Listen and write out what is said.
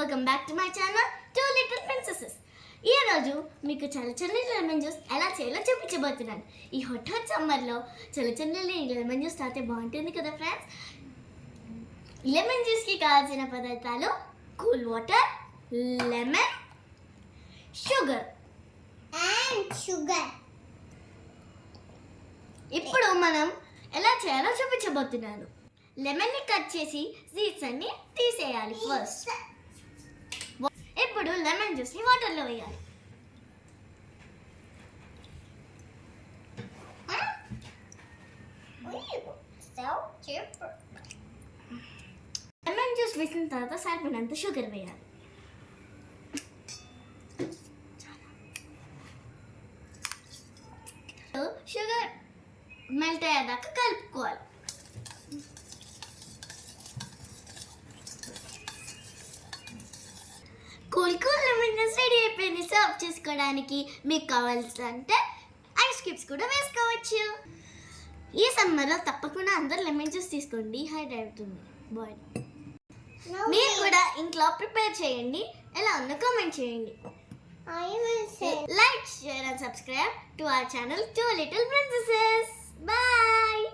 Welcome back to my channel two little princesses. ఈ రోజు మీకు చల్ల చల్లని లెమన్ జ్యూస్ ఎలా చేయాలో చూపించబోతున్నాను. ఈ హాట్ సమ్మర్లో చల్ల చల్లని లెమన్ జ్యూస్ తాగితే బాగుంటుంది కదా ఫ్రెండ్స్. లెమన్ జ్యూస్కి కావాల్సిన పదార్థాలు కూల్ వాటర్, లెమన్, షుగర్. ఇప్పుడు మనం ఎలా చేయాలో చూపించబోతున్నాను. లెమన్ని కట్ చేసి సీడ్స్ అన్ని తీసేయాలి ఫస్ట్. ఇప్పుడు లెమన్ జ్యూస్ని వాటర్లో వేయాలి. లెమన్ జ్యూస్ వేసిన తర్వాత సరిపడినంత షుగర్ వేయాలి. షుగర్ మెల్ట్ అయ్యేదాకా కలుపుకోవాలి. కూల్ లెమన్ జ్యూస్ రెడీ అయిపోయింది. సర్వ్ చేసుకోవడానికి మీకు కావాల్సింటే ఐస్ క్యూబ్స్ కూడా వేసుకోవచ్చు. ఈ సమ్మర్లో తప్పకుండా అందరూ లెమన్ జ్యూస్ తీసుకోండి, డిహైడ్రేట్ అవుతుంది బాడీ. మీరు కూడా ఇంట్లో ప్రిపేర్ చేయండి, ఎలా ఉందో కామెంట్ చేయండి. Like, share and subscribe to our channel Two Little Princesses. Bye.